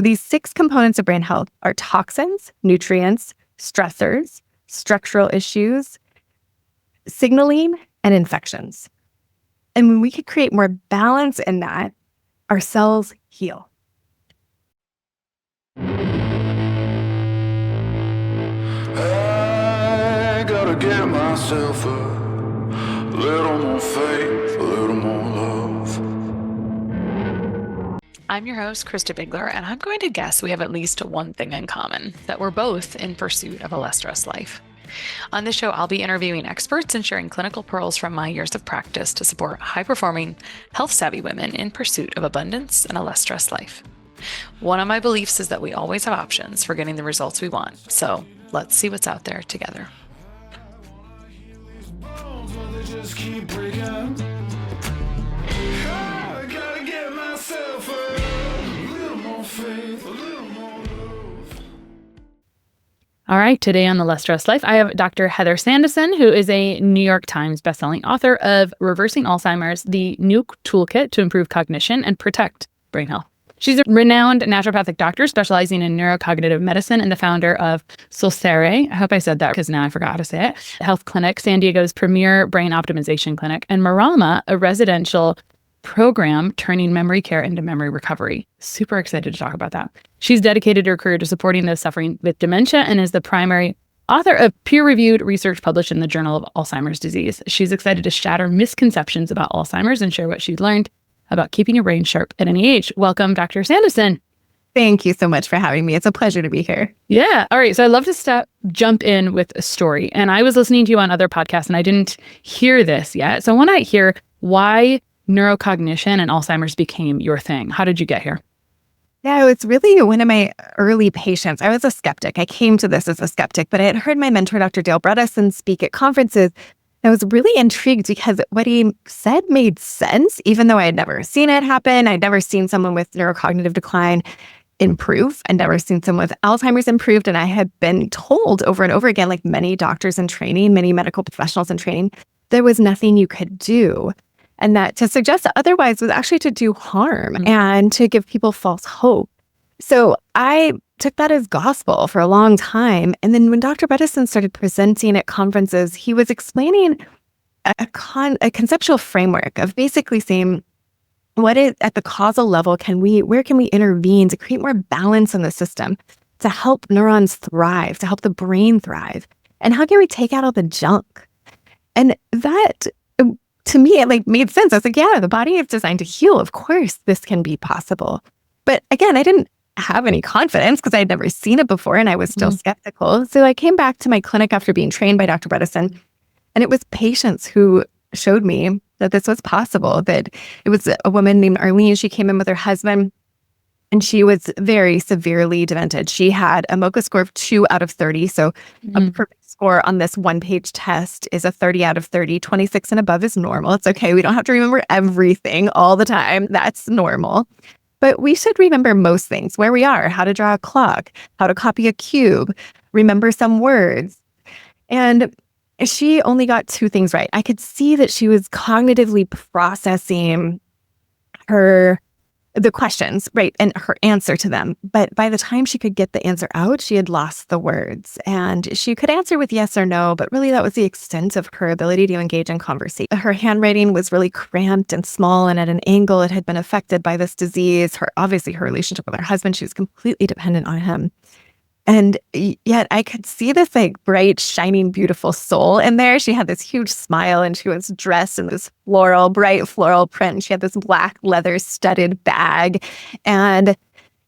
These 6 components of brain health are toxins, nutrients, stressors, structural issues, signaling, and infections. And when we can create more balance in that, our cells heal. I gotta get myself a little more faith, a little more love. I'm your host, Christa Bigler, and I'm going to guess we have at least one thing in common, that we're both in pursuit of a less stressed life. On this show, I'll be interviewing experts and sharing clinical pearls from my years of practice to support high-performing, health-savvy women in pursuit of abundance and a less stressed life. One of my beliefs is that we always have options for getting the results we want, so let's see what's out there together. All right, today on The Less Stressed Life, I have Dr. Heather Sandison, who is a New York Times bestselling author of Reversing Alzheimer's, the new toolkit to improve cognition and protect brain health. She's a renowned naturopathic doctor specializing in neurocognitive medicine and the founder of Solcere, I hope I said that because now I forgot how to say it, Health Clinic, San Diego's premier brain optimization clinic, and Marama, a residential program turning memory care into memory recovery. Super excited to talk about that. She's dedicated her career to supporting those suffering with dementia and is the primary author of peer-reviewed research published in the Journal of Alzheimer's Disease. She's excited to shatter misconceptions about Alzheimer's and share what she's learned about keeping your brain sharp at any age. Welcome, Dr. Sandison. Thank you so much for having me. It's a pleasure to be here. Yeah. All right. So I'd love to jump in with a story. And I was listening to you on other podcasts and I didn't hear this yet. So I want to hear why neurocognition and Alzheimer's became your thing. How did you get here? Yeah, it's really one of my early patients. I was a skeptic. I came to this as a skeptic, but I had heard my mentor, Dr. Dale Bredesen, speak at conferences. I was really intrigued because what he said made sense, even though I had never seen it happen. I'd never seen someone with neurocognitive decline improve. I'd never seen someone with Alzheimer's improved. And I had been told over and over again, like many doctors in training, many medical professionals in training, there was nothing you could do. And that to suggest that otherwise was actually to do harm and to give people false hope. So I took that as gospel for a long time. And then when Dr. Bredesen started presenting at conferences, he was explaining a conceptual framework of basically saying, what is at the causal level, where can we intervene to create more balance in the system, to help neurons thrive, to help the brain thrive? And how can we take out all the junk? And that, to me, it made sense. I was like, yeah, the body is designed to heal. Of course, this can be possible. But again, I didn't have any confidence because I had never seen it before and I was still skeptical. So I came back to my clinic after being trained by Dr. Bredesen, and it was patients who showed me that this was possible, that it was a woman named Arlene. She came in with her husband and she was very severely demented. She had a MoCA score of 2 out of 30. So a perfect score on this one-page test is a 30 out of 30. 26 and above is normal. It's okay. We don't have to remember everything all the time. That's normal. But we should remember most things, where we are, how to draw a clock, how to copy a cube, remember some words. And she only got 2 things right. I could see that she was cognitively processing the questions, right, and her answer to them. But by the time she could get the answer out, she had lost the words. And she could answer with yes or no, but really that was the extent of her ability to engage in conversation. Her handwriting was really cramped and small and at an angle. It had been affected by this disease. Obviously, her relationship with her husband, she was completely dependent on him. And yet I could see this bright, shining, beautiful soul in there. She had this huge smile and she was dressed in this bright floral print. And she had this black leather studded bag. And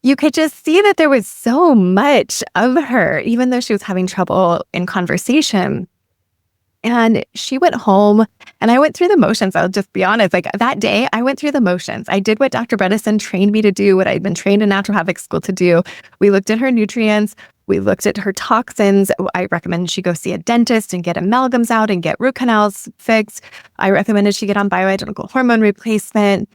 you could just see that there was so much of her, even though she was having trouble in conversation. And she went home and I went through the motions. I'll just be honest, that day I went through the motions. I did what Dr. Bredesen trained me to do, what I'd been trained in naturopathic school to do. We looked at her nutrients. We looked at her toxins. I recommended she go see a dentist and get amalgams out and get root canals fixed. I recommended she get on bioidentical hormone replacement.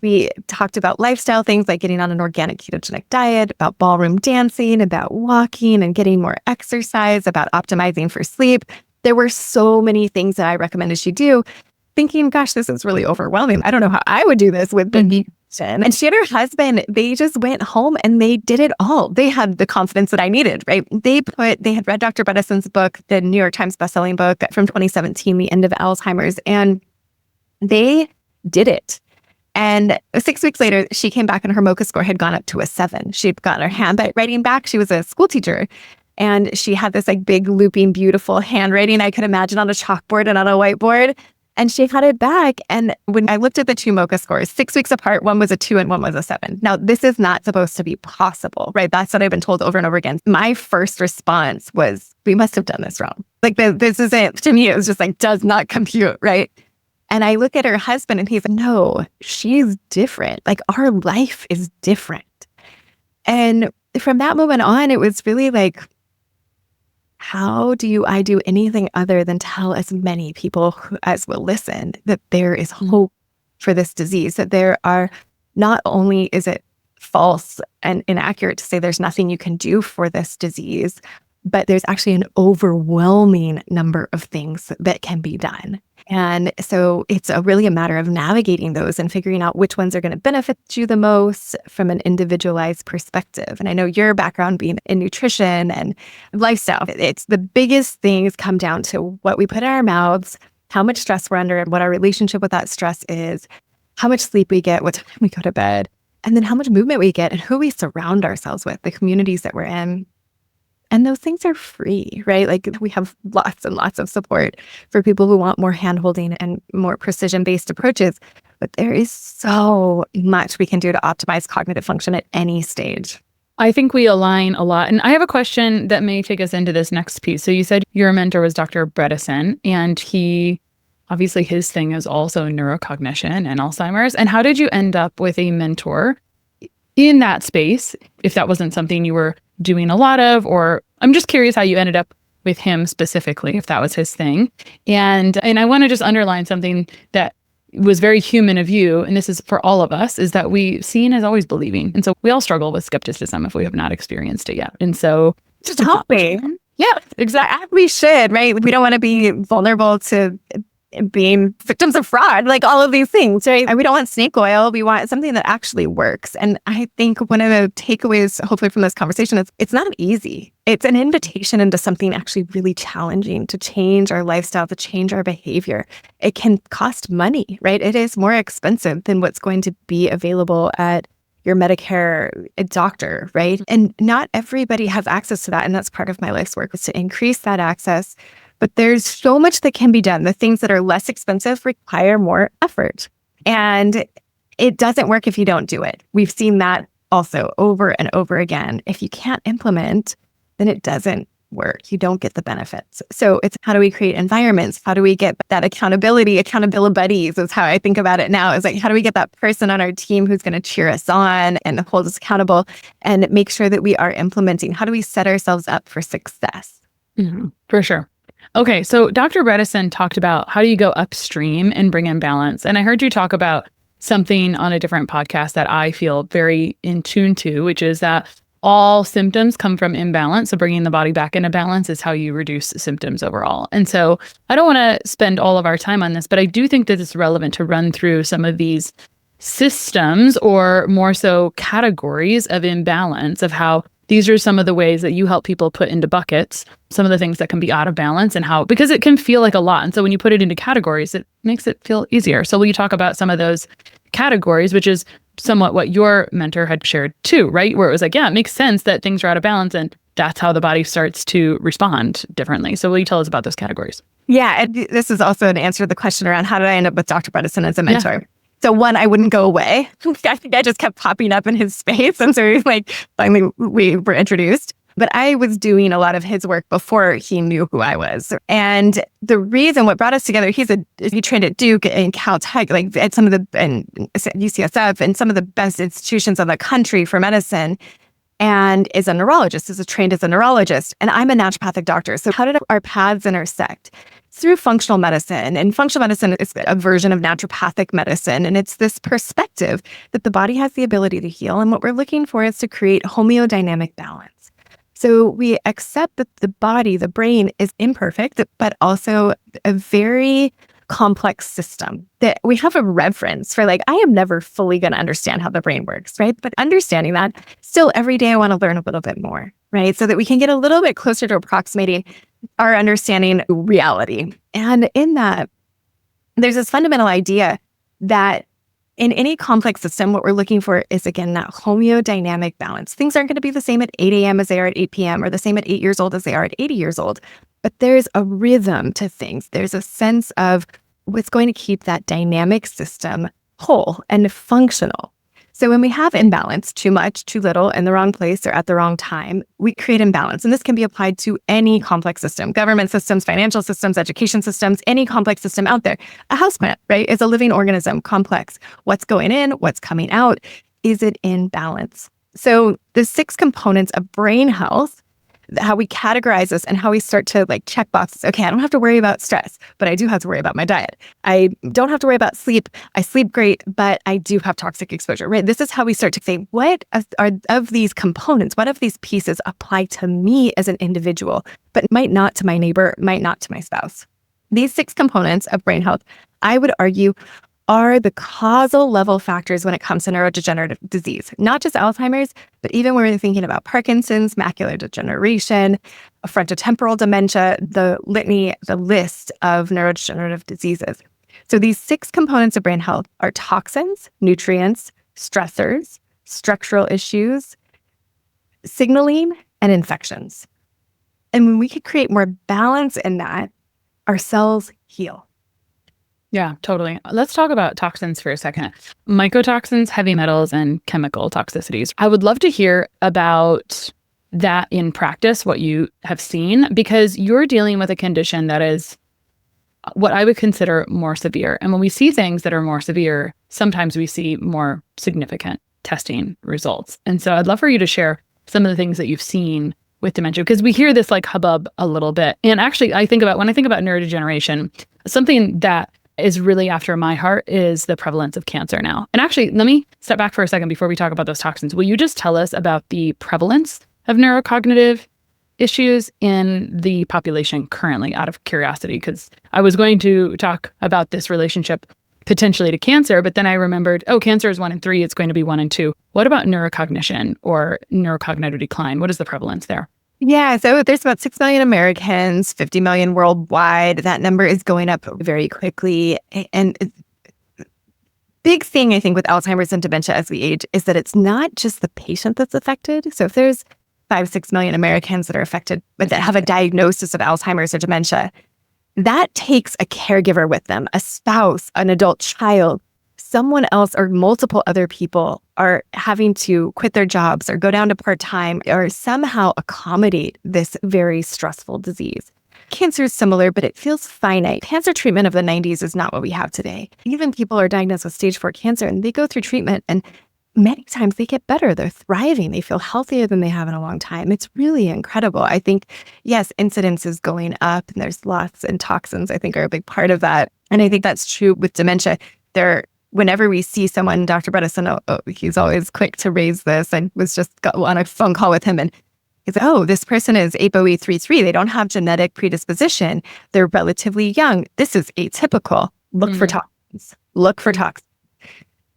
We talked about lifestyle things like getting on an organic ketogenic diet, about ballroom dancing, about walking and getting more exercise, about optimizing for sleep. There were so many things that I recommended she do, thinking, gosh, this is really overwhelming. I don't know how I would do this with And she and her husband, they just went home and they did it all. They had the confidence that I needed, right? They had read Dr. Bredeson's book, the New York Times bestselling book from 2017, The End of Alzheimer's, and they did it. And 6 weeks later, she came back and her MoCA score had gone up to a 7. She'd gotten her handwriting back. She was a school teacher. And she had this like big looping, beautiful handwriting I could imagine on a chalkboard and on a whiteboard. And she had it back. And when I looked at the two MoCA scores, 6 weeks apart, one was a 2 and one was a 7. Now, this is not supposed to be possible, right? That's what I've been told over and over again. My first response was, we must have done this wrong. Like, this isn't, to me, it was just like, does not compute, right? And I look at her husband and he's like, no, she's different. Like, our life is different. And from that moment on, it was really like, how do I do anything other than tell as many people as will listen that there is hope for this disease, that there are, not only is it false and inaccurate to say there's nothing you can do for this disease, but there's actually an overwhelming number of things that can be done. And so it's really a matter of navigating those and figuring out which ones are going to benefit you the most from an individualized perspective. And I know your background being in nutrition and lifestyle, it's the biggest things come down to what we put in our mouths, how much stress we're under, and what our relationship with that stress is, how much sleep we get, what time we go to bed, and then how much movement we get and who we surround ourselves with, the communities that we're in. And those things are free, right? Like, we have lots and lots of support for people who want more handholding and more precision-based approaches. But there is so much we can do to optimize cognitive function at any stage. I think we align a lot. And I have a question that may take us into this next piece. So you said your mentor was Dr. Bredesen, and obviously his thing is also neurocognition and Alzheimer's. And how did you end up with a mentor in that space, if that wasn't something you were doing a lot of? Or I'm just curious how you ended up with him specifically, if that was his thing. And I want to just underline something that was very human of you, and this is for all of us, is that seeing is always believing. And so we all struggle with skepticism if we have not experienced it yet. And so just help me. Yeah, exactly. We should, right? We don't want to be vulnerable to being victims of fraud, like all of these things, right? And we don't want snake oil. We want something that actually works. And I think one of the takeaways, hopefully from this conversation, is it's not easy. It's an invitation into something actually really challenging to change our lifestyle, to change our behavior. It can cost money, right? It is more expensive than what's going to be available at your Medicare doctor, right? And not everybody has access to that. And that's part of my life's work, is to increase that access. But there's so much that can be done. The things that are less expensive require more effort. And it doesn't work if you don't do it. We've seen that also over and over again. If you can't implement, then it doesn't work. You don't get the benefits. So it's, how do we create environments? How do we get that accountability? Accountability buddies is how I think about it now. Is like, how do we get that person on our team who's going to cheer us on and hold us accountable and make sure that we are implementing? How do we set ourselves up for success? Mm-hmm. For sure. Okay, so Dr. Bredesen talked about how do you go upstream and bring in balance. And I heard you talk about something on a different podcast that I feel very in tune to, which is that all symptoms come from imbalance. So bringing the body back into balance is how you reduce symptoms overall. And so I don't want to spend all of our time on this, but I do think that it's relevant to run through some of these systems, or more so categories of imbalance, of how these are some of the ways that you help people put into buckets some of the things that can be out of balance, and how, because it can feel like a lot. And so when you put it into categories, it makes it feel easier. So will you talk about some of those categories, which is somewhat what your mentor had shared too, right? Where it was like, yeah, it makes sense that things are out of balance, and that's how the body starts to respond differently. So will you tell us about those categories? Yeah, and this is also an answer to the question around how did I end up with Dr. Bredesen as a mentor? Yeah. So one, I wouldn't go away. I think I just kept popping up in his space. And so finally we were introduced. But I was doing a lot of his work before he knew who I was. And the reason what brought us together, he trained at Duke and Caltech, like at some of the, and UCSF and some of the best institutions in the country for medicine, and is trained as a neurologist. And I'm a naturopathic doctor. So how did our paths intersect? Through functional medicine. And functional medicine is a version of naturopathic medicine. And it's this perspective that the body has the ability to heal. And what we're looking for is to create homeodynamic balance. So we accept that the body, the brain, is imperfect, but also a very complex system that we have a reverence for. Like, I am never fully going to understand how the brain works, right? But understanding that, still every day I want to learn a little bit more, right? So that we can get a little bit closer to approximating our understanding reality. And in that, there's this fundamental idea that in any complex system, what we're looking for is, again, that homeodynamic balance. Things aren't going to be the same at 8 a.m. as they are at 8 p.m. or the same at 8 years old as they are at 80 years old. But there's a rhythm to things. There's a sense of what's going to keep that dynamic system whole and functional. So when we have imbalance, too much, too little, in the wrong place or at the wrong time, we create imbalance. And this can be applied to any complex system: government systems, financial systems, education systems, any complex system out there. A houseplant, right, is a living organism, complex. What's going in, what's coming out, is it in balance? So the 6 components of brain health, how we categorize this and how we start to like check boxes. Okay, I don't have to worry about stress, but I do have to worry about my diet. I don't have to worry about sleep. I sleep great, but I do have toxic exposure, right? This is how we start to say, what are of these components, what of these pieces apply to me as an individual, but might not to my neighbor, might not to my spouse. These 6 components of brain health, I would argue, are the causal level factors when it comes to neurodegenerative disease, not just Alzheimer's, but even when we're thinking about Parkinson's, macular degeneration, frontotemporal dementia, the litany, the list of neurodegenerative diseases. So these 6 components of brain health are toxins, nutrients, stressors, structural issues, signaling, and infections. And when we could create more balance in that, our cells heal. Yeah, totally. Let's talk about toxins for a second. Mycotoxins, heavy metals, and chemical toxicities. I would love to hear about that in practice, what you have seen, because you're dealing with a condition that is what I would consider more severe. And when we see things that are more severe, sometimes we see more significant testing results. And so I'd love for you to share some of the things that you've seen with dementia, because we hear this like hubbub a little bit. And actually, when I think about neurodegeneration, something that is really after my heart is the prevalence of cancer now. And actually, let me step back for a second before we talk about those toxins. Will you just tell us about the prevalence of neurocognitive issues in the population currently, out of curiosity? Because I was going to talk about this relationship potentially to cancer, but then I remembered, cancer is 1 in 3, it's going to be 1 in 2. What about neurocognition or neurocognitive decline? What is the prevalence there? Yeah, so there's about 6 million Americans, 50 million worldwide. That number is going up very quickly. And big thing, I think, with Alzheimer's and dementia as we age is that it's not just the patient that's affected. So if there's 5-6 million Americans that are affected, but that have a diagnosis of Alzheimer's or dementia, that takes a caregiver with them, a spouse, an adult child. Someone else or multiple other people are having to quit their jobs or go down to part-time or somehow accommodate this very stressful disease. Cancer is similar, but it feels finite. Cancer treatment of the 90s is not what we have today. Even people are diagnosed with stage 4 cancer and they go through treatment and many times they get better. They're thriving. They feel healthier than they have in a long time. It's really incredible. I think, yes, incidence is going up and there's lots, and toxins, I think, are a big part of that. And I think that's true with dementia. Whenever we see someone, Dr. Bredesen, he's always quick to raise this. I was just on a phone call with him and he's like, this person is ApoE33. They don't have genetic predisposition. They're relatively young. This is atypical. Look for toxins. Look for toxins.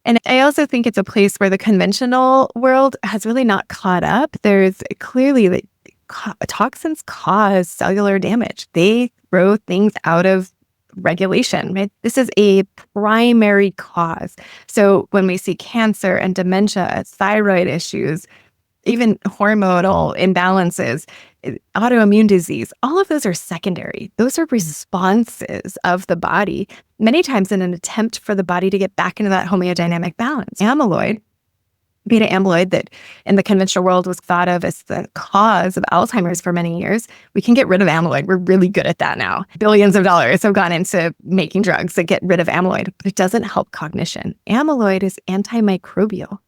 And I also think it's a place where the conventional world has really not caught up. There's clearly toxins cause cellular damage. They throw things out of regulation, right? This is a primary cause. So when we see cancer and dementia, thyroid issues, even hormonal imbalances, autoimmune disease, all of those are secondary. Those are responses of the body, many times in an attempt for the body to get back into that homeodynamic balance. Beta amyloid, that in the conventional world was thought of as the cause of Alzheimer's for many years. We can get rid of amyloid. We're really good at that now. Billions of dollars have gone into making drugs that get rid of amyloid, but it doesn't help cognition. Amyloid is antimicrobial.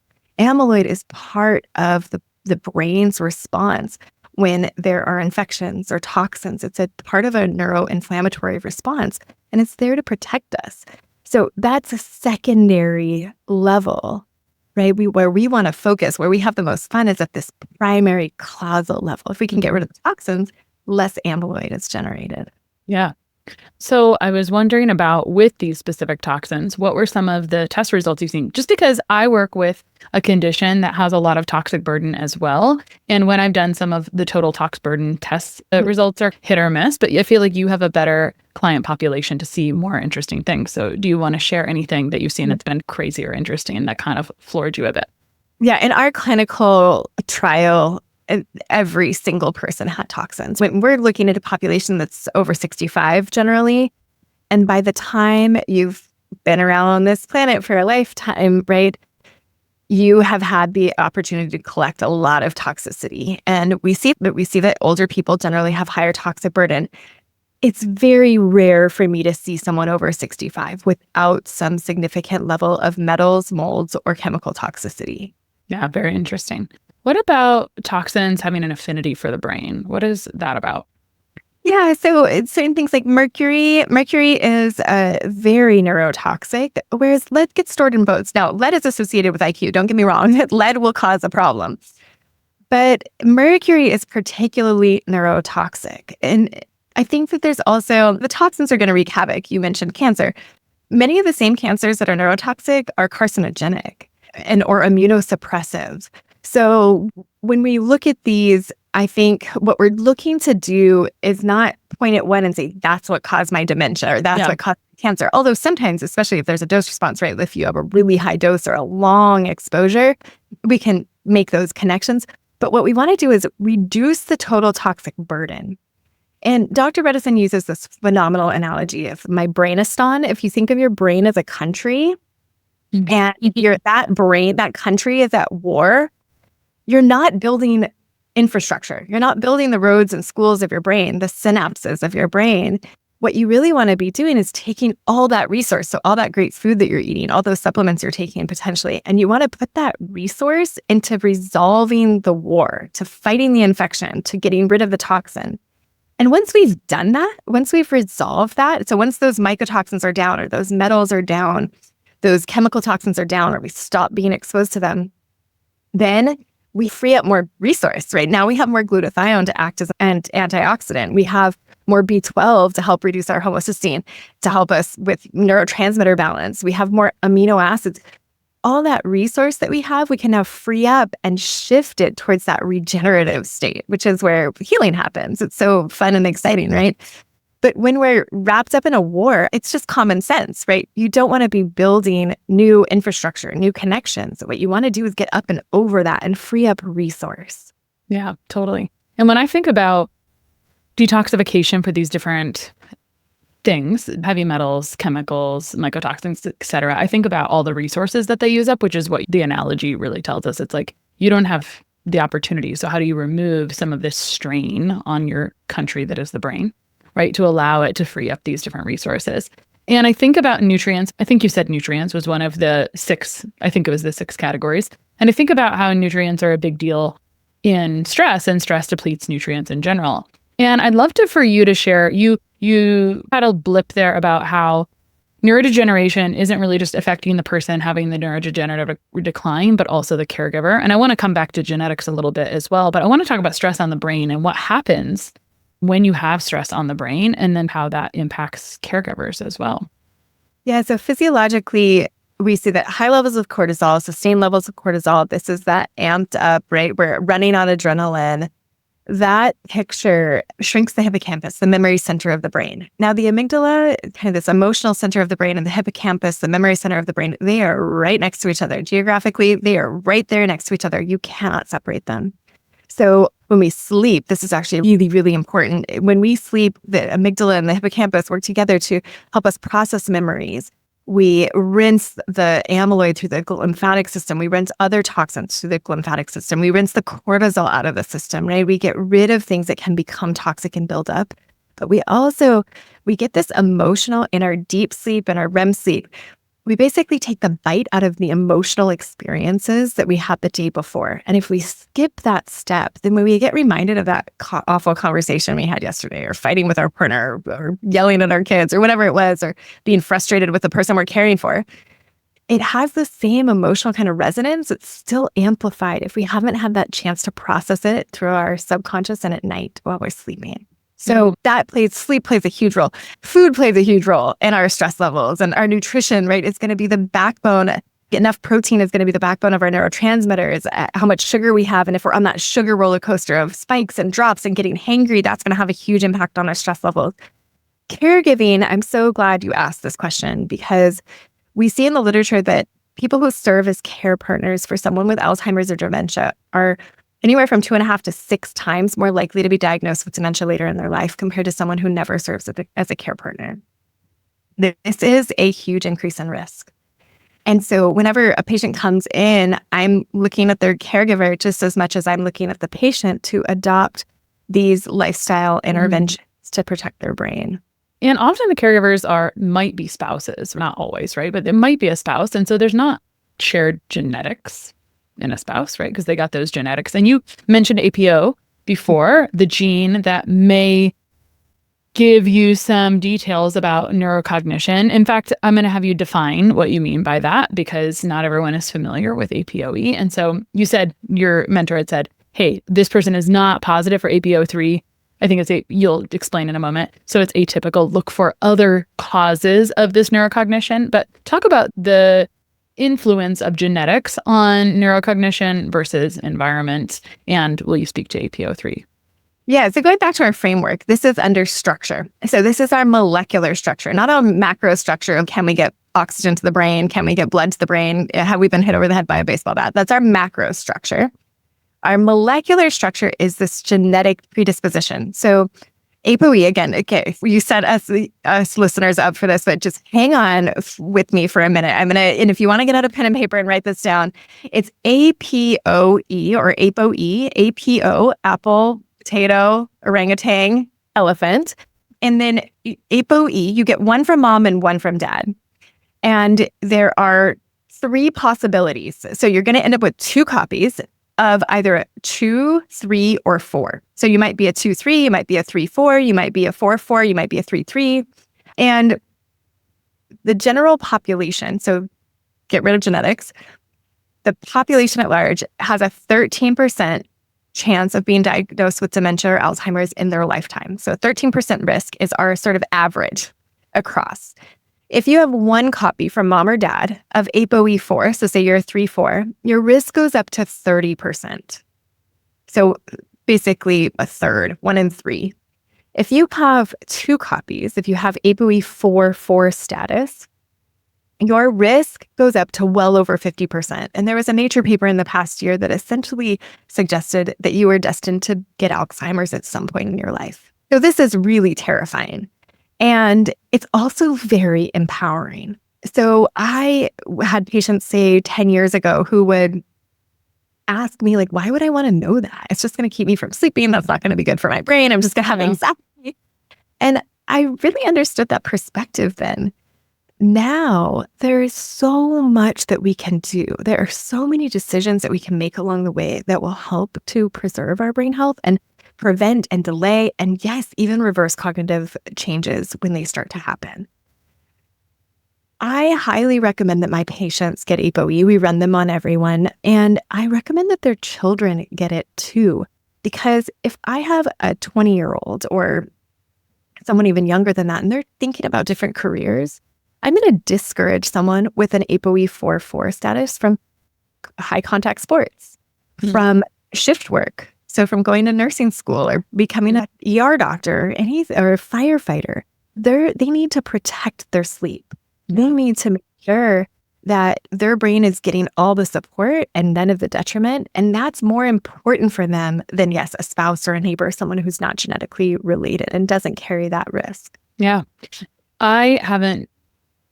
Amyloid is part of the brain's response when there are infections or toxins. It's a part of a neuroinflammatory response, and it's there to protect us. So that's a secondary level, right? Where we want to focus, where we have the most fun is at this primary causal level. If we can get rid of the toxins, less amyloid is generated. Yeah. So I was wondering about with these specific toxins, what were some of the test results you've seen? Just because I work with a condition that has a lot of toxic burden as well. And when I've done some of the total tox burden tests, results are hit or miss, but I feel like you have a better client population to see more interesting things. So do you want to share anything that you've seen that's been crazy or interesting that kind of floored you a bit? Yeah, in our clinical trial, every single person had toxins. When we're looking at a population that's over 65 generally, and by the time you've been around on this planet for a lifetime, right, you have had the opportunity to collect a lot of toxicity. And we see that older people generally have higher toxic burden. It's very rare for me to see someone over 65 without some significant level of metals, molds, or chemical toxicity. Yeah, very interesting. What about toxins having an affinity for the brain? What is that about? Yeah, so it's certain things like mercury. Mercury is very neurotoxic, whereas lead gets stored in bones. Now, lead is associated with IQ. Don't get me wrong. Lead will cause a problem. But mercury is particularly neurotoxic. And I think that there's also, the toxins are going to wreak havoc. You mentioned cancer. Many of the same cancers that are neurotoxic are carcinogenic or immunosuppressive. So when we look at these, I think what we're looking to do is not point at one and say, that's what caused my dementia or that's what caused cancer. Although sometimes, especially if there's a dose response, right? If you have a really high dose or a long exposure, we can make those connections. But what we want to do is reduce the total toxic burden. And Dr. Bredesen uses this phenomenal analogy of my brainistan. If you think of your brain as a country, and that country is at war, you're not building infrastructure. You're not building the roads and schools of your brain, the synapses of your brain. What you really want to be doing is taking all that resource, so all that great food that you're eating, all those supplements you're taking potentially, and you want to put that resource into resolving the war, to fighting the infection, to getting rid of the toxin. And once we've done that, once we've resolved that, so once those mycotoxins are down or those metals are down, those chemical toxins are down or we stop being exposed to them, then we free up more resource, right? Now we have more glutathione to act as an antioxidant. We have more B12 to help reduce our homocysteine, to help us with neurotransmitter balance. We have more amino acids. All that resource that we have, we can now free up and shift it towards that regenerative state, which is where healing happens. It's so fun and exciting, right? But when we're wrapped up in a war, it's just common sense, right? You don't want to be building new infrastructure, new connections. What you want to do is get up and over that and free up resource. Yeah, totally. And when I think about detoxification for these different things, heavy metals, chemicals, mycotoxins, et cetera, I think about all the resources that they use up, which is what the analogy really tells us. It's like, you don't have the opportunity. So how do you remove some of this strain on your country that is the brain, right? To allow it to free up these different resources. And I think about nutrients. I think you said nutrients was one of the six, I think it was the 6 categories. And I think about how nutrients are a big deal in stress, and stress depletes nutrients in general. And I'd love for you to share, you had a blip there about how neurodegeneration isn't really just affecting the person having the neurodegenerative decline, but also the caregiver. And I want to come back to genetics a little bit as well, but I want to talk about stress on the brain and what happens when you have stress on the brain, and then how that impacts caregivers as well. Yeah, so physiologically, we see that high levels of cortisol, sustained levels of cortisol, this is that amped up, right? We're running on adrenaline. That picture shrinks the hippocampus, the memory center of the brain. Now, the amygdala, kind of this emotional center of the brain, and the hippocampus, the memory center of the brain, they are right next to each other. Geographically, they are right there next to each other. You cannot separate them. So when we sleep, this is actually really, really important. When we sleep, the amygdala and the hippocampus work together to help us process memories. We rinse the amyloid through the lymphatic system. We rinse other toxins through the lymphatic system. We rinse the cortisol out of the system, right? We get rid of things that can become toxic and build up. But we get this emotional in our deep sleep and our REM sleep. We basically take the bite out of the emotional experiences that we had the day before. And if we skip that step, then when we get reminded of that awful conversation we had yesterday, or fighting with our partner, or yelling at our kids, or whatever it was, or being frustrated with the person we're caring for, it has the same emotional kind of resonance. It's still amplified if we haven't had that chance to process it through our subconscious and at night while we're sleeping. So sleep plays a huge role. Food plays a huge role in our stress levels, and our nutrition, right? It's going to be the backbone. Enough protein is going to be the backbone of our neurotransmitters, how much sugar we have. And if we're on that sugar roller coaster of spikes and drops and getting hangry, that's going to have a huge impact on our stress levels. Caregiving, I'm so glad you asked this question, because we see in the literature that people who serve as care partners for someone with Alzheimer's or dementia are anywhere from 2.5 to 6 times more likely to be diagnosed with dementia later in their life compared to someone who never serves as a care partner. This is a huge increase in risk. And so whenever a patient comes in, I'm looking at their caregiver just as much as I'm looking at the patient to adopt these lifestyle interventions to protect their brain. And often the caregivers might be spouses, not always, right? But it might be a spouse. And so there's not shared genetics in a spouse, right? Because they got those genetics. And you mentioned APO before, the gene that may give you some details about neurocognition. In fact, I'm going to have you define what you mean by that, because not everyone is familiar with APOE. And so you said, your mentor had said, hey, this person is not positive for APO3. I think you'll explain in a moment. So it's atypical. Look for other causes of this neurocognition. But talk about the influence of genetics on neurocognition versus environment. And will you speak to APO3? Yeah, so going back to our framework, this is under structure. So this is our molecular structure, not a macro structure of can we get oxygen to the brain? Can we get blood to the brain? Have we been hit over the head by a baseball bat? That's our macro structure. Our molecular structure is this genetic predisposition. So ApoE, again, okay, you set us listeners up for this, but just hang on with me for a minute. And if you want to get out a pen and paper and write this down, it's APOE or ApoE, APO, apple, potato, orangutan, elephant. And then ApoE, you get one from mom and one from dad. And there are 3 possibilities. So you're going to end up with 2 copies of either a 2, 3, or 4. So you might be a 2-3, you might be a 3-4, you might be a 4-4, you might be a 3-3. And the general population, so get rid of genetics, the population at large has a 13% chance of being diagnosed with dementia or Alzheimer's in their lifetime. So 13% risk is our sort of average across. If you have 1 copy from mom or dad of ApoE4, so say you're a 3-4, your risk goes up to 30%. So basically a third, 1 in 3. If you have 2 copies, if you have ApoE4 status, your risk goes up to well over 50%. And there was a Nature paper in the past year that essentially suggested that you were destined to get Alzheimer's at some point in your life. So this is really terrifying. And it's also very empowering. So I had patients say 10 years ago who would ask me, like, why would I want to know that? It's just going to keep me from sleeping. That's not going to be good for my brain. I'm just going to have anxiety. And I really understood that perspective then. Now, there is so much that we can do. There are so many decisions that we can make along the way that will help to preserve our brain health and prevent and delay, and yes, even reverse cognitive changes when they start to happen. I highly recommend that my patients get ApoE. We run them on everyone, and I recommend that their children get it too. Because if I have a 20-year-old or someone even younger than that, and they're thinking about different careers, I'm going to discourage someone with an ApoE4 status from high contact sports, from shift work. So from going to nursing school or becoming an ER doctor or a firefighter. They need to protect their sleep. They need to make sure that their brain is getting all the support and none of the detriment. And that's more important for them than, yes, a spouse or a neighbor, someone who's not genetically related and doesn't carry that risk. Yeah. I haven't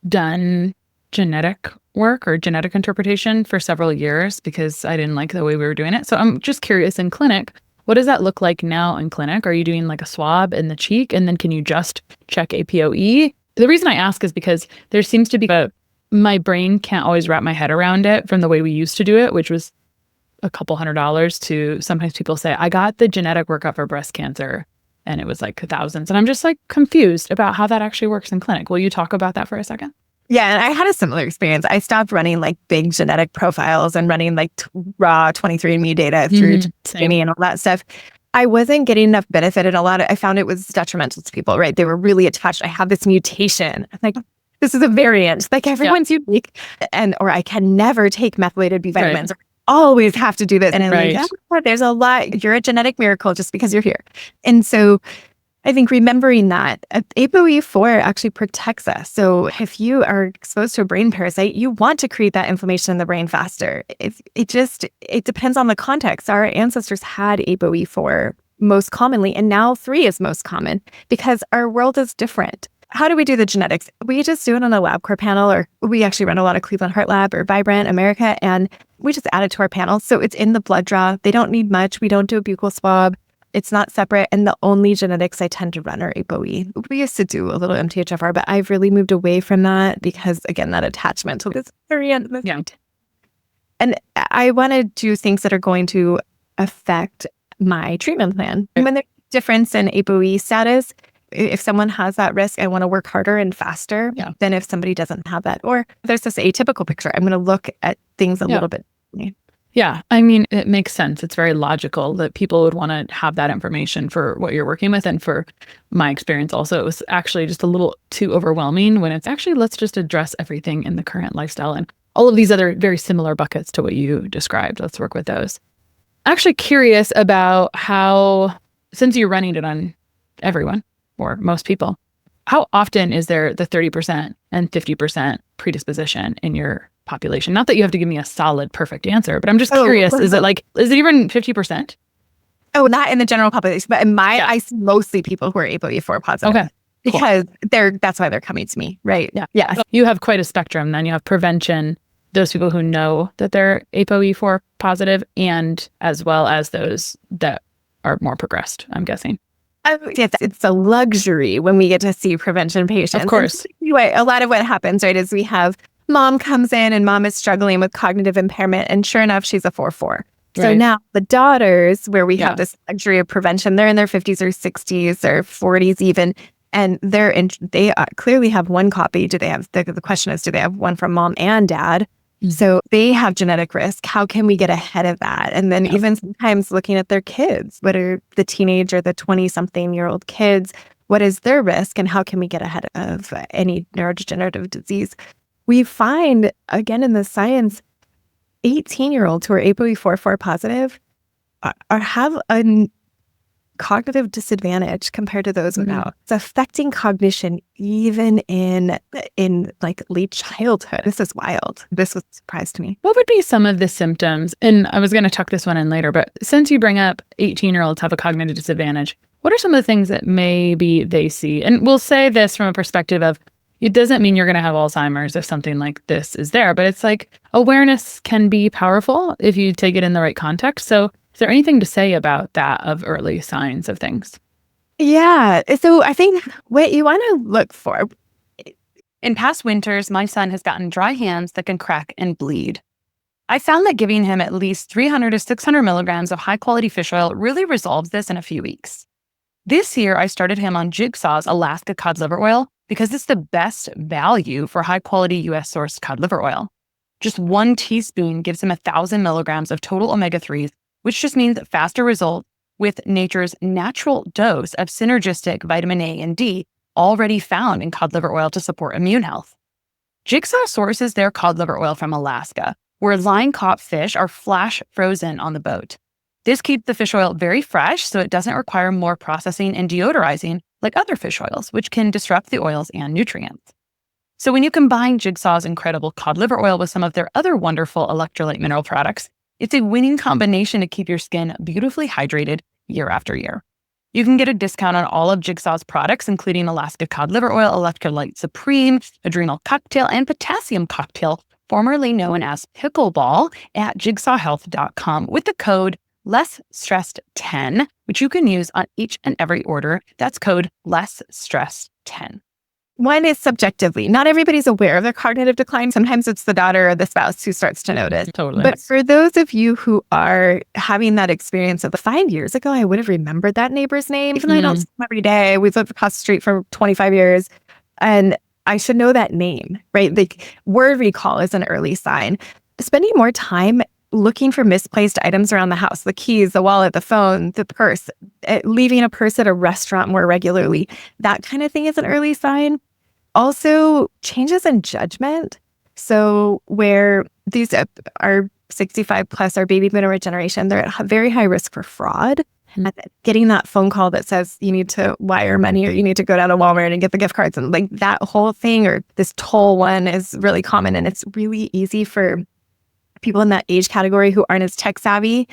done genetic work or genetic interpretation for several years because I didn't like the way we were doing it. So I'm just curious, in clinic, what does that look like now in clinic? Are you doing like a swab in the cheek, and then can you just check APOE? The reason I ask is because there seems to be my brain can't always wrap my head around it from the way we used to do it, which was a couple $100s, to sometimes people say, I got the genetic workup for breast cancer and it was like thousands. And I'm just like confused about how that actually works in clinic. Will you talk about that for a second? Yeah, and I had a similar experience. I stopped running like big genetic profiles and running like raw 23andMe data through Jamie and all that stuff. I wasn't getting enough benefit, and I found it was detrimental to people, right? They were really attached. I have this mutation. I'm like, this is a variant. Like everyone's unique. Or I can never take methylated B vitamins. Or always have to do this. And I'm like, oh, there's a lot. You're a genetic miracle just because you're here. And so I think remembering that ApoE4 actually protects us. So if you are exposed to a brain parasite, you want to create that inflammation in the brain faster. It depends on the context. Our ancestors had ApoE4 most commonly, and now 3 is most common because our world is different. How do we do the genetics? We just do it on a LabCorp panel, or we actually run a lot of Cleveland Heart Lab or Vibrant America, and we just add it to our panel. So it's in the blood draw. They don't need much. We don't do a buccal swab. It's not separate. And the only genetics I tend to run are ApoE. We used to do a little MTHFR, but I've really moved away from that because, again, that attachment to this variant. And I want to do things that are going to affect my treatment plan. When there's a difference in ApoE status, if someone has that risk, I want to work harder and faster than if somebody doesn't have that. Or there's this atypical picture. I'm going to look at things a little bit differently. Yeah. I mean, it makes sense. It's very logical that people would want to have that information for what you're working with. And for my experience also, it was actually just a little too overwhelming when it's actually, let's just address everything in the current lifestyle and all of these other very similar buckets to what you described. Let's work with those. Actually curious about how, since you're running it on everyone or most people, how often is there the 30% and 50% predisposition in your population? Not that you have to give me a solid, perfect answer, but I'm just curious. Is it even 50%? Oh, not in the general population, but in I see mostly people who are ApoE4 positive. Okay. Because that's why they're coming to me, right? Yeah. So you have quite a spectrum. Then you have prevention, those people who know that they're ApoE4 positive, and as well as those that are more progressed, I'm guessing. It's a luxury when we get to see prevention patients. Of course. A lot of what happens, right, is we have mom comes in and mom is struggling with cognitive impairment, and sure enough, she's a 4-4. So now the daughters, where we have this luxury of prevention, they're in their 50s or 60s or 40s even, and they clearly have one copy. Do they have, the question is, do they have one from mom and dad? So they have genetic risk. How can we get ahead of that? And then even sometimes looking at their kids, what are the teenage or the 20-something-year-old kids? What is their risk, and how can we get ahead of any neurodegenerative disease? We find, again, in the science, 18-year-olds who are ApoE4 positive have a cognitive disadvantage compared to those without. It's affecting cognition even in like late childhood. This is wild. This was a surprise to me. What would be some of the symptoms? And I was going to tuck this one in later, but since you bring up 18-year-olds have a cognitive disadvantage, what are some of the things that maybe they see? And we'll say this from a perspective of, it doesn't mean you're going to have Alzheimer's if something like this is there, but it's like awareness can be powerful if you take it in the right context. So is there anything to say about that, of early signs of things? Yeah. So I think what you want to look for. In past winters, my son has gotten dry hands that can crack and bleed. I found that giving him at least 300 to 600 milligrams of high-quality fish oil really resolves this in a few weeks. This year, I started him on Jigsaw's Alaska cod liver oil because it's the best value for high-quality U.S.-sourced cod liver oil. Just 1 teaspoon gives him 1,000 milligrams of total omega-3s, which just means faster results with nature's natural dose of synergistic vitamin A and D already found in cod liver oil to support immune health. Jigsaw sources their cod liver oil from Alaska, where line-caught fish are flash frozen on the boat. This keeps the fish oil very fresh, so it doesn't require more processing and deodorizing like other fish oils, which can disrupt the oils and nutrients. So when you combine Jigsaw's incredible cod liver oil with some of their other wonderful electrolyte mineral products, it's a winning combination to keep your skin beautifully hydrated year after year. You can get a discount on all of Jigsaw's products, including Alaska cod liver oil, Electrolyte Supreme, Adrenal Cocktail, and Potassium Cocktail, formerly known as Pickleball, at jigsawhealth.com with the code LessStressed10, which you can use on each and every order. That's code LessStressed10. One is subjectively. Not everybody's aware of their cognitive decline. Sometimes it's the daughter or the spouse who starts to notice. Totally. But for those of you who are having that experience of 5 years ago, I would have remembered that neighbor's name. Even though I don't see them every day. We've lived across the street for 25 years. And I should know that name, right? Like word recall is an early sign. Spending more time looking for misplaced items around the house, the keys, the wallet, the phone, the purse, leaving a purse at a restaurant more regularly. That kind of thing is an early sign. Also, changes in judgment. So where these are 65 plus, our baby boomer generation, they're at very high risk for fraud. And getting that phone call that says you need to wire money or you need to go down to Walmart and get the gift cards and like that whole thing, or this toll one is really common. And it's really easy for people in that age category who aren't as tech savvy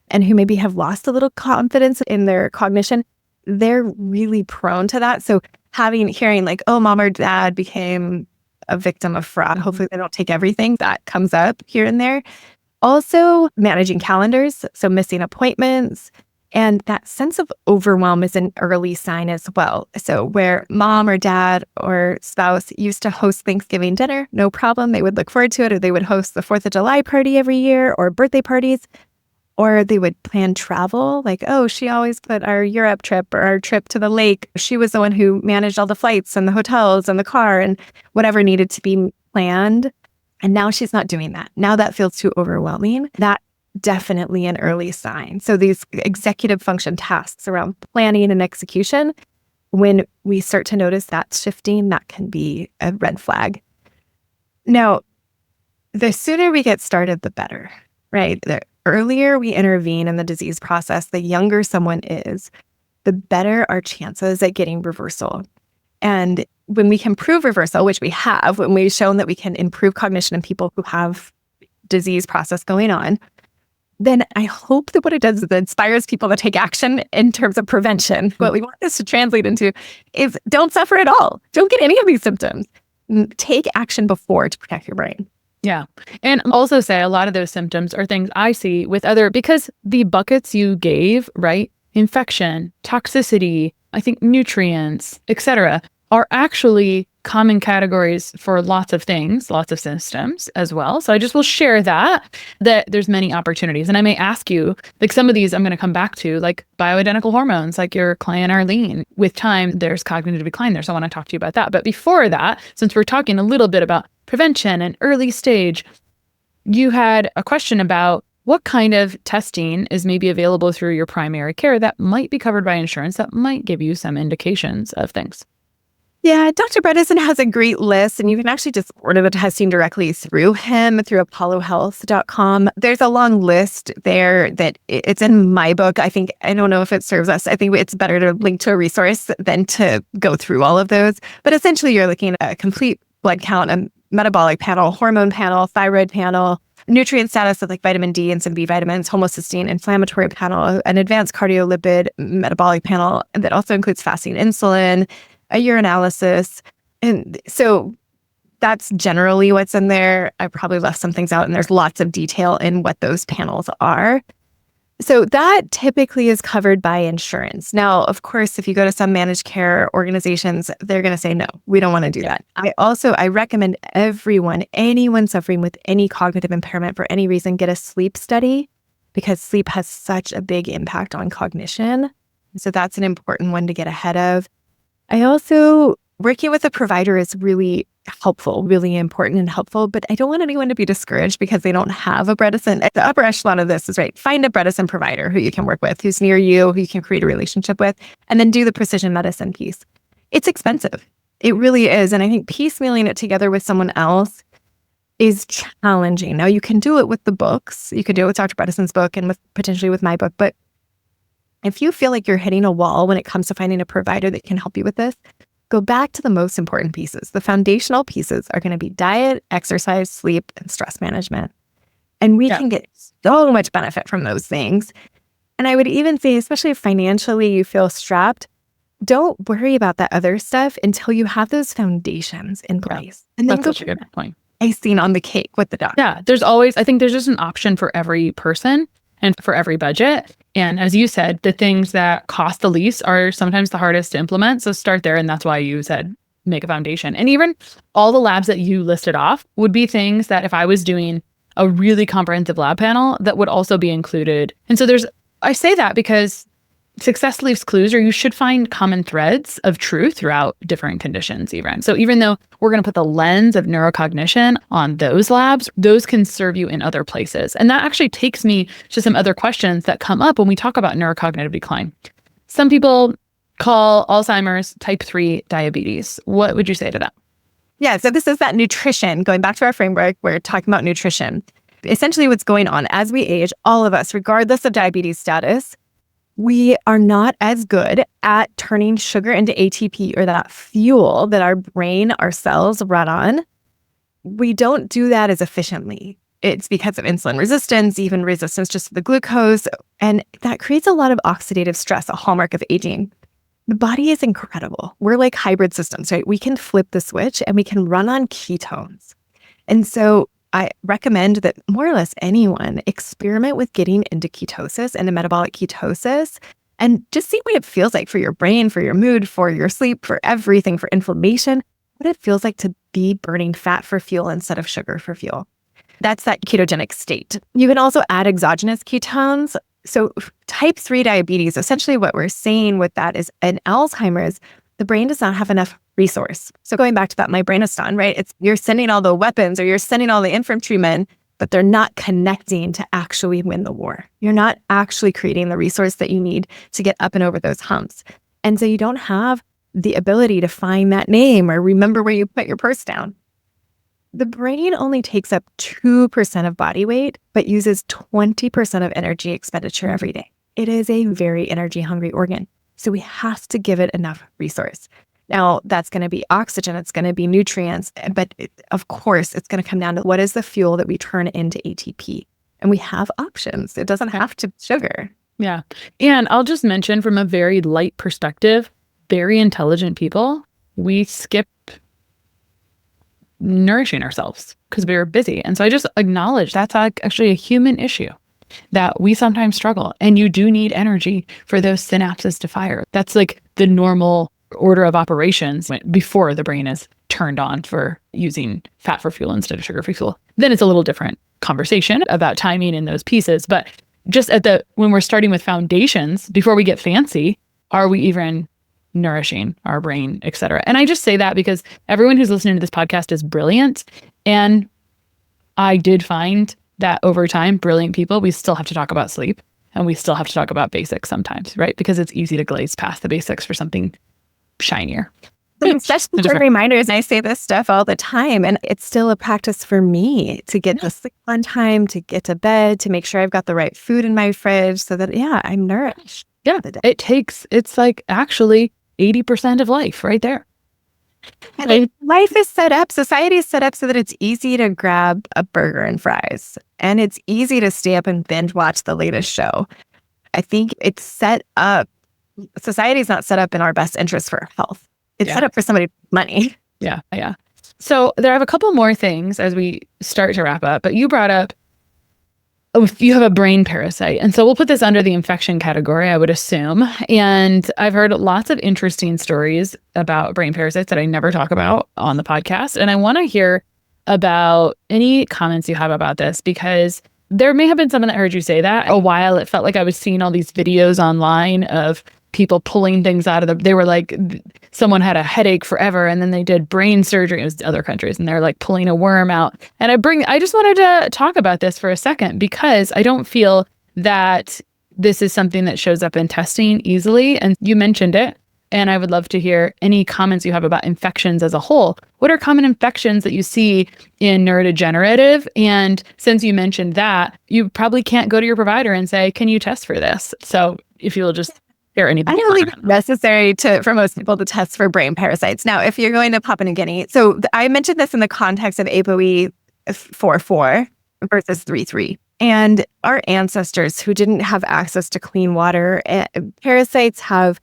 and who maybe have lost a little confidence in their cognition. They're really prone to that. So hearing like, oh, mom or dad became a victim of fraud. Hopefully they don't take everything that comes up here and there. Also managing calendars, so missing appointments. And that sense of overwhelm is an early sign as well. So where mom or dad or spouse used to host Thanksgiving dinner, no problem. They would look forward to it, or they would host the 4th of July party every year or birthday parties, or they would plan travel. Like, oh, she always put our Europe trip or our trip to the lake. She was the one who managed all the flights and the hotels and the car and whatever needed to be planned. And now she's not doing that. Now that feels too overwhelming. That definitely an early sign. So these executive function tasks around planning and execution, when we start to notice that shifting, that can be a red flag. Now, the sooner we get started, the better, right? The earlier we intervene in the disease process, the younger someone is, the better our chances at getting reversal. And when we can prove reversal, which we have, when we've shown that we can improve cognition in people who have disease process going on, then I hope that what it does is it inspires people to take action in terms of prevention. What we want this to translate into is don't suffer at all. Don't get any of these symptoms. Take action before to protect your brain. Yeah. And also say a lot of those symptoms are things I see with because the buckets you gave, right? Infection, toxicity, I think nutrients, etc., are actually common categories for lots of things, lots of systems as well. So I just will share that there's many opportunities. And I may ask you, like some of these I'm going to come back to, like bioidentical hormones, like your client Arlene. With time, there's cognitive decline there. So I want to talk to you about that. But before that, since we're talking a little bit about prevention and early stage, you had a question about what kind of testing is maybe available through your primary care that might be covered by insurance that might give you some indications of things. Yeah, Dr. Bredesen has a great list, and you can actually just order the testing directly through him, through apollohealth.com. There's a long list there that it's in my book. I don't know if it serves us. I think it's better to link to a resource than to go through all of those. But essentially, you're looking at a complete blood count, a metabolic panel, hormone panel, thyroid panel, nutrient status of like vitamin D and some B vitamins, homocysteine, inflammatory panel, an advanced cardiolipid metabolic panel that also includes fasting insulin, a urinalysis. And so that's generally what's in there. I probably left some things out, and there's lots of detail in what those panels are. So that typically is covered by insurance. Now, of course, if you go to some managed care organizations, they're going to say, no, we don't want to do that. I recommend anyone suffering with any cognitive impairment for any reason, get a sleep study, because sleep has such a big impact on cognition. So that's an important one to get ahead of. I also, working with a provider is really helpful, really important and helpful, but I don't want anyone to be discouraged because they don't have a Bredesen. The upper echelon of this is, right, find a Bredesen provider who you can work with, who's near you, who you can create a relationship with, and then do the precision medicine piece. It's expensive. It really is. And I think piecemealing it together with someone else is challenging. Now, you can do it with the books. You could do it with Dr. Bredesen's book and potentially with my book, but if you feel like you're hitting a wall when it comes to finding a provider that can help you with this, go back to the most important pieces. The foundational pieces are going to be diet, exercise, sleep, and stress management. And we can get so much benefit from those things. And I would even say, especially if financially you feel strapped, don't worry about that other stuff until you have those foundations in place. And then that's such a good point. Icing on the cake with the doctor. Yeah, I think there's just an option for every person and for every budget. And as you said, the things that cost the least are sometimes the hardest to implement. So start there. And that's why you said make a foundation. And even all the labs that you listed off would be things that if I was doing a really comprehensive lab panel, that would also be included. And so I say that because success leaves clues, or you should find common threads of truth throughout different conditions even. So even though we're going to put the lens of neurocognition on those labs, those can serve you in other places. And that actually takes me to some other questions that come up when we talk about neurocognitive decline. Some people call Alzheimer's type 3 diabetes. What would you say to that? Yeah, so this is that nutrition. Going back to our framework, we're talking about nutrition. Essentially what's going on as we age, all of us, regardless of diabetes status, we are not as good at turning sugar into ATP, or that fuel that our brain, our cells run on. We don't do that as efficiently. It's because of insulin resistance, even resistance just to the glucose. And that creates a lot of oxidative stress, a hallmark of aging. The body is incredible. We're like hybrid systems, right? We can flip the switch and we can run on ketones. And so I recommend that more or less anyone experiment with getting into ketosis and a metabolic ketosis and just see what it feels like for your brain, for your mood, for your sleep, for everything, for inflammation, what it feels like to be burning fat for fuel instead of sugar for fuel. That's that ketogenic state. You can also add exogenous ketones. So type 3 diabetes, essentially what we're saying with that is in Alzheimer's, the brain does not have enough resource. So going back to that my brainiston, right? It's you're sending all the weapons or you're sending all the infantrymen, but they're not connecting to actually win the war. You're not actually creating the resource that you need to get up and over those humps. And so you don't have the ability to find that name or remember where you put your purse down. The brain only takes up 2% of body weight, but uses 20% of energy expenditure every day. It is a very energy hungry organ. So we have to give it enough resource. Now, that's going to be oxygen, it's going to be nutrients, but of course, it's going to come down to what is the fuel that we turn into ATP. And we have options. It doesn't have to be sugar. Yeah. And I'll just mention from a very light perspective, very intelligent people, we skip nourishing ourselves because we were busy. And so I just acknowledge that's actually a human issue that we sometimes struggle. And you do need energy for those synapses to fire. That's like the normal order of operations before the brain is turned on for using fat for fuel instead of sugar for fuel. Then it's a little different conversation about timing in those pieces. But just when we're starting with foundations, before we get fancy, are we even nourishing our brain, et cetera? And I just say that because everyone who's listening to this podcast is brilliant. And I did find that over time, brilliant people, we still have to talk about sleep and we still have to talk about basics sometimes, right? Because it's easy to glaze past the basics for something shinier. Especially for reminders. And I say this stuff all the time. And it's still a practice for me to get to sleep on time, to get to bed, to make sure I've got the right food in my fridge so that, I'm nourished. Yeah, it's like actually 80% of life right there. And life is set up, society is set up so that it's easy to grab a burger and fries. And it's easy to stay up and binge watch the latest show. I think it's set up, society is not set up in our best interest for health. It's set up for somebody with money. Yeah. So there are a couple more things as we start to wrap up, but you brought up, you have a brain parasite. And so we'll put this under the infection category, I would assume. And I've heard lots of interesting stories about brain parasites that I never talk about on the podcast. And I want to hear about any comments you have about this, because there may have been someone that heard you say that. A while, it felt like I was seeing all these videos online of people pulling things out of they were like, someone had a headache forever and then they did brain surgery. It was other countries and they're like pulling a worm out. And I just wanted to talk about this for a second because I don't feel that this is something that shows up in testing easily. And you mentioned it. And I would love to hear any comments you have about infections as a whole. What are common infections that you see in neurodegenerative? And since you mentioned that, you probably can't go to your provider and say, can you test for this? So if you'll just share anything. I don't think it's necessary for most people to test for brain parasites. Now, if you're going to Papua New Guinea, so I mentioned this in the context of ApoE 4.4 versus 3.3. And our ancestors who didn't have access to clean water, parasites have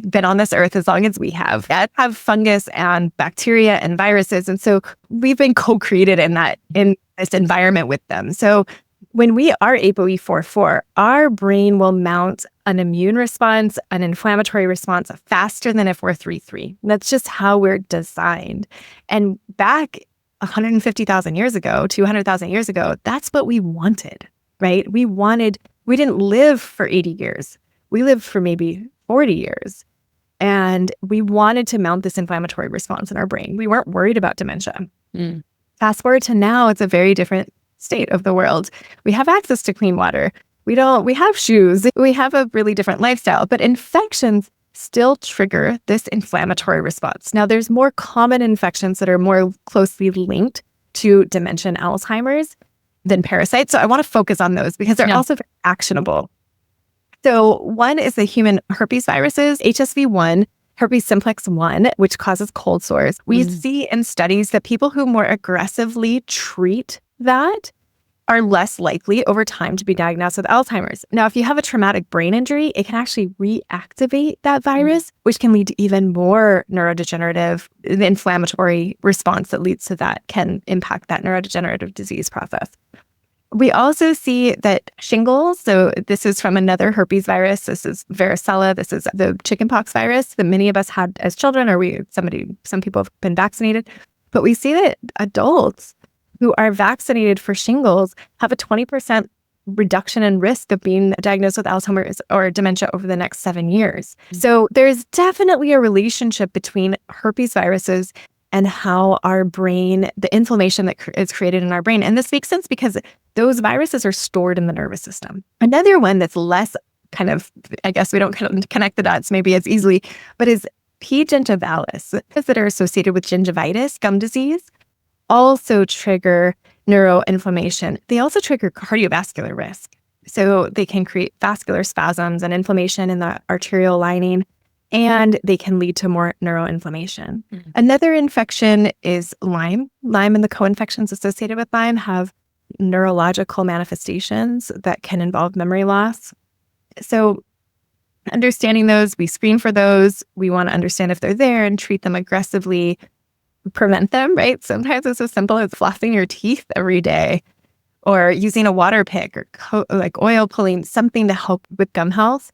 been on this earth as long as we have fungus and bacteria and viruses. And so we've been co-created in this environment with them. So when we are ApoE 4.4, our brain will mount an immune response, an inflammatory response faster than if we're 3.3. That's just how we're designed. And back 150,000 years ago, 200,000 years ago, that's what we wanted, right? We didn't live for 80 years. we live for maybe 40 years. And we wanted to mount this inflammatory response in our brain. We weren't worried about dementia. Fast forward to now, it's a very different state of the world. We have access to clean water. We have shoes. We have a really different lifestyle, but infections still trigger this inflammatory response. Now, there's more common infections that are more closely linked to dementia and Alzheimer's than parasites. So I want to focus on those because they're also very actionable. So one is the human herpes viruses, HSV1, herpes simplex 1, which causes cold sores. We see in studies that people who more aggressively treat that are less likely over time to be diagnosed with Alzheimer's. Now, if you have a traumatic brain injury, it can actually reactivate that virus, which can lead to even more neurodegenerative, the inflammatory response that leads to that can impact that neurodegenerative disease process. We also see that shingles, so this is from another herpes virus. This is varicella. This is the chickenpox virus that many of us had as children, or some people have been vaccinated. But we see that adults who are vaccinated for shingles have a 20% reduction in risk of being diagnosed with Alzheimer's or dementia over the next 7 years. So there's definitely a relationship between herpes viruses and how our brain, the inflammation that is created in our brain. And this makes sense because those viruses are stored in the nervous system. Another one that's less kind of, I guess we don't connect the dots maybe as easily, but is P. gingivalis, that are associated with gingivitis, gum disease, also trigger neuroinflammation. They also trigger cardiovascular risk. So they can create vascular spasms and inflammation in the arterial lining, and they can lead to more neuroinflammation. Another infection is Lyme. Lyme and the co-infections associated with Lyme have neurological manifestations that can involve memory loss. So understanding those, we screen for those. We want to understand if they're there and treat them aggressively, prevent them, right? Sometimes it's as simple as flossing your teeth every day or using a water pick or like oil pulling, something to help with gum health.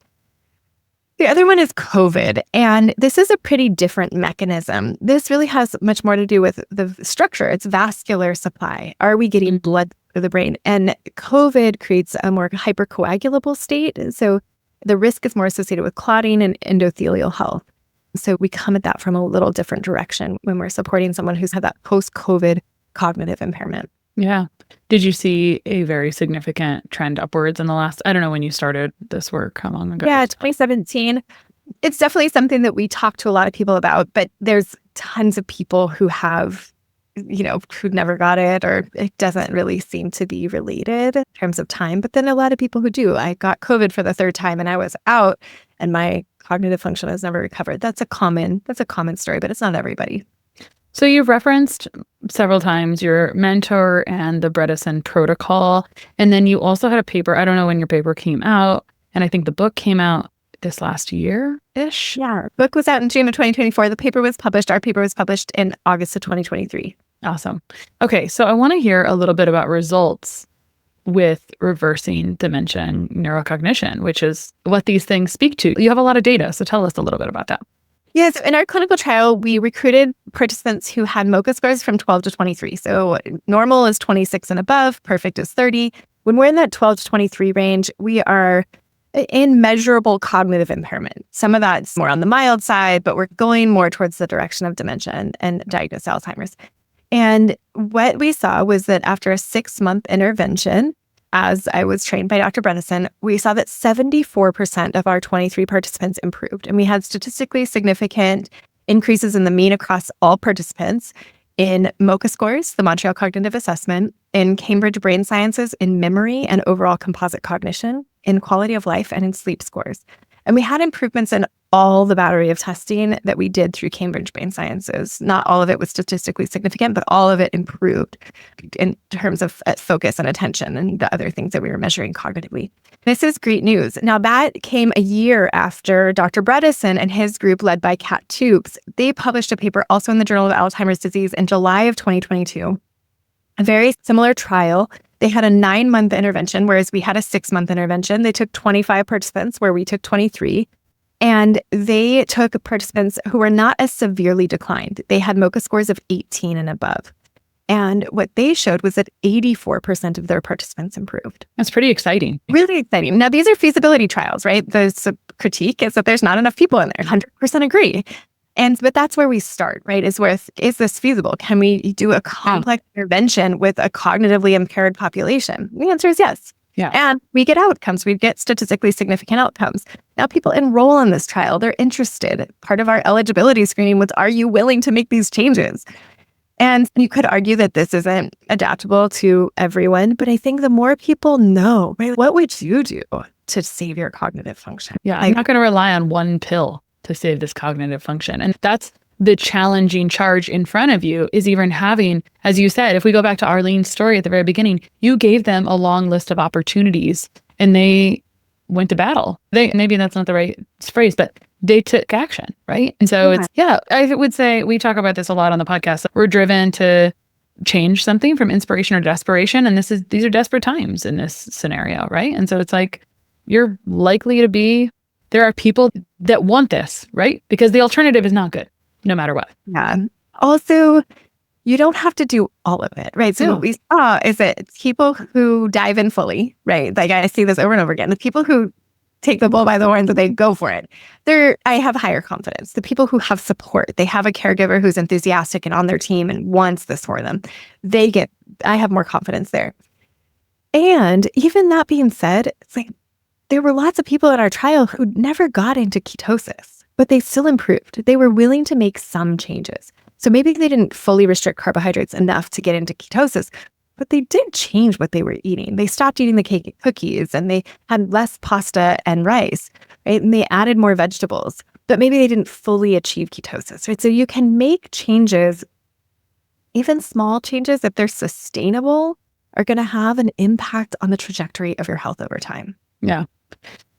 The other one is COVID, and this is a pretty different mechanism. This really has much more to do with the structure. It's vascular supply. Are we getting blood to the brain? And COVID creates a more hypercoagulable state. So the risk is more associated with clotting and endothelial health. So we come at that from a little different direction when we're supporting someone who's had that post-COVID cognitive impairment. Yeah. Did you see a very significant trend upwards in the last, I don't know when you started this work, how long ago? Yeah, 2017. It's definitely something that we talk to a lot of people about, but there's tons of people who have, who never got it, or it doesn't really seem to be related in terms of time. But then a lot of people who do. I got COVID for the third time and I was out and my cognitive function has never recovered. That's a common story, but it's not everybody. So you've referenced several times your mentor and the Bredesen protocol. And then you also had a paper, I don't know when your paper came out, and I think the book came out this last year-ish. Yeah, book was out in June of 2024. The paper was published. Our paper was published in August of 2023. Awesome. Okay, so I want to hear a little bit about results with reversing dementia and neurocognition, which is what these things speak to. You have a lot of data, so tell us a little bit about that. Yes, in our clinical trial, we recruited participants who had MoCA scores from 12 to 23. So normal is 26 and above, perfect is 30. When we're in that 12 to 23 range, we are in measurable cognitive impairment. Some of that's more on the mild side, but we're going more towards the direction of dementia and diagnosed Alzheimer's. And what we saw was that after a 6-month intervention, as I was trained by Dr. Bredesen, we saw that 74% of our 23 participants improved. And we had statistically significant increases in the mean across all participants in MoCA scores, the Montreal Cognitive Assessment, in Cambridge Brain Sciences, in memory and overall composite cognition, in quality of life, and in sleep scores. And we had improvements in all the battery of testing that we did through Cambridge Brain Sciences. Not all of it was statistically significant, but all of it improved in terms of focus and attention and the other things that we were measuring cognitively. This is great news. Now, that came a year after Dr. Bredesen and his group led by Kat Tubes. They published a paper also in the Journal of Alzheimer's Disease in July of 2022. A very similar trial. They had a 9-month intervention, whereas we had a 6-month intervention. They took 25 participants, where we took 23. And they took participants who were not as severely declined. They had MoCA scores of 18 and above. And what they showed was that 84% of their participants improved. That's pretty exciting. Really exciting. Now, these are feasibility trials, right? The critique is that there's not enough people in there. 100% agree. But that's where we start, right? Is this feasible? Can we do a complex intervention with a cognitively impaired population? The answer is yes. Yeah. And we get outcomes. We get statistically significant outcomes. Now people enroll in this trial. They're interested. Part of our eligibility screening was, are you willing to make these changes? And you could argue that this isn't adaptable to everyone, but I think the more people know, right, what would you do to save your cognitive function? Yeah, I'm not going to rely on one pill to save this cognitive function. And that's the challenging charge in front of you, is even having, as you said, if we go back to Arlene's story at the very beginning, you gave them a long list of opportunities and they went to battle. Maybe that's not the right phrase, but they took action, right? And so I would say, we talk about this a lot on the podcast. We're driven to change something from inspiration or desperation. And these are desperate times in this scenario, right? And so it's like, you're likely to be, there are people that want this, right? Because the alternative is not good, no matter what. Yeah. Also, you don't have to do all of it, right? So what we saw is that people who dive in fully, right? Like I see this over and over again. The people who take the bull by the horns and they go for it, I have higher confidence. The people who have support, they have a caregiver who's enthusiastic and on their team and wants this for them, I have more confidence there. And even that being said, it's like there were lots of people in our trial who never got into ketosis, but they still improved. They were willing to make some changes. So maybe they didn't fully restrict carbohydrates enough to get into ketosis, but they did change what they were eating. They stopped eating the cake and cookies, and they had less pasta and rice, right? And they added more vegetables, but maybe they didn't fully achieve ketosis, right? So you can make changes, even small changes, if they're sustainable, are going to have an impact on the trajectory of your health over time. Yeah.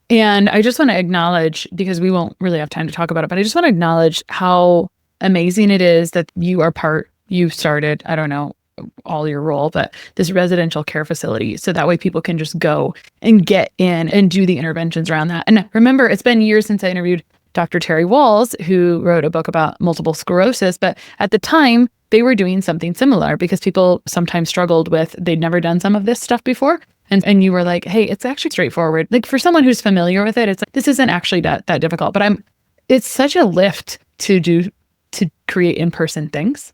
And I just want to acknowledge, because we won't really have time to talk about it, but I just want to acknowledge how amazing it is that you started, I don't know, all your role, but this residential care facility. So that way people can just go and get in and do the interventions around that. And remember, it's been years since I interviewed Dr. Terry Walls, who wrote a book about multiple sclerosis. But at the time, they were doing something similar because people sometimes struggled with, they'd never done some of this stuff before. And you were like, hey, it's actually straightforward. Like for someone who's familiar with it, it's like, this isn't actually that difficult. But it's such a lift to create in-person things.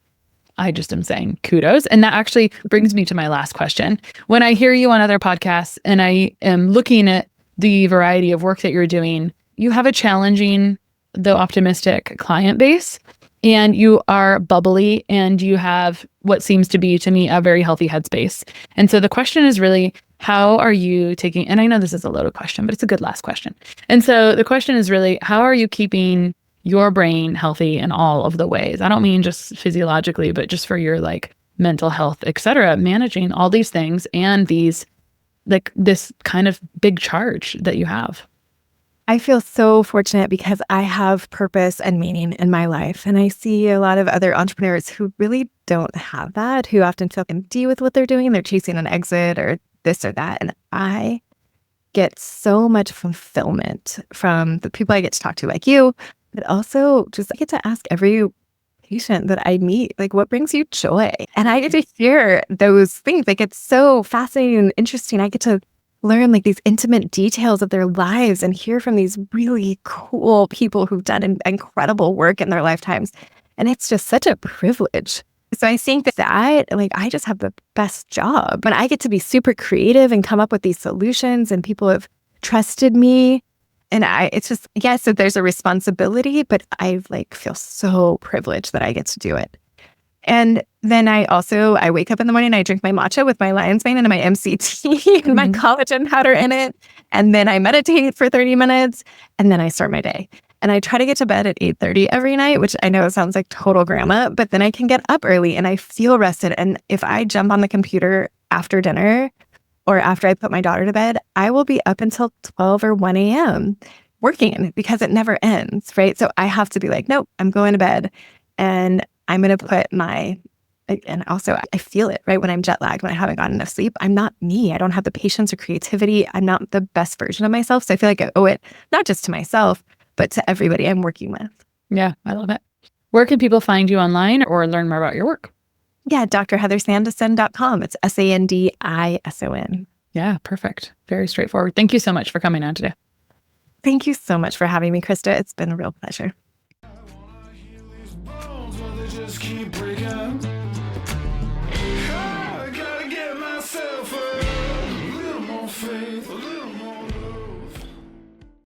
I just am saying kudos. And that actually brings me to my last question. When I hear you on other podcasts and I am looking at the variety of work that you're doing, you have a challenging, though optimistic client base, and you are bubbly, and you have what seems to be, to me, a very healthy headspace. And so the question is really, how are you taking, and I know this is a loaded question, but it's a good last question. And so the question is really, how are you keeping your brain healthy in all of the ways? I don't mean just physiologically, but just for your like mental health, et cetera, managing all these things and these, like this kind of big charge that you have. I feel so fortunate because I have purpose and meaning in my life. And I see a lot of other entrepreneurs who really don't have that, who often feel empty with what they're doing. They're chasing an exit or this or that. And I get so much fulfillment from the people I get to talk to, like you, but also just I get to ask every patient that I meet, like, what brings you joy? And I get to hear those things. Like, it's so fascinating and interesting. I get to learn like these intimate details of their lives and hear from these really cool people who've done incredible work in their lifetimes. And it's just such a privilege. So I think that like I just have the best job, but I get to be super creative and come up with these solutions, and people have trusted me. And it's just, yes, so there's a responsibility, but I like feel so privileged that I get to do it. And then I wake up in the morning, I drink my matcha with my lion's mane and my MCT and my collagen powder in it. And then I meditate for 30 minutes and then I start my day. And I try to get to bed at 8:30 every night, which I know sounds like total grandma, but then I can get up early and I feel rested. And if I jump on the computer after dinner or after I put my daughter to bed, I will be up until 12 or 1 a.m. working because it never ends, right? So I have to be like, nope, I'm going to bed. And I'm going to put and also I feel it, right? When I'm jet lagged, when I haven't gotten enough sleep, I'm not me. I don't have the patience or creativity. I'm not the best version of myself. So I feel like I owe it not just to myself, but to everybody I'm working with. Yeah, I love it. Where can people find you online or learn more about your work? Yeah, drheathersandison.com. It's Sandison. Yeah, perfect. Very straightforward. Thank you so much for coming on today. Thank you so much for having me, Christa. It's been a real pleasure. Just keep breaking.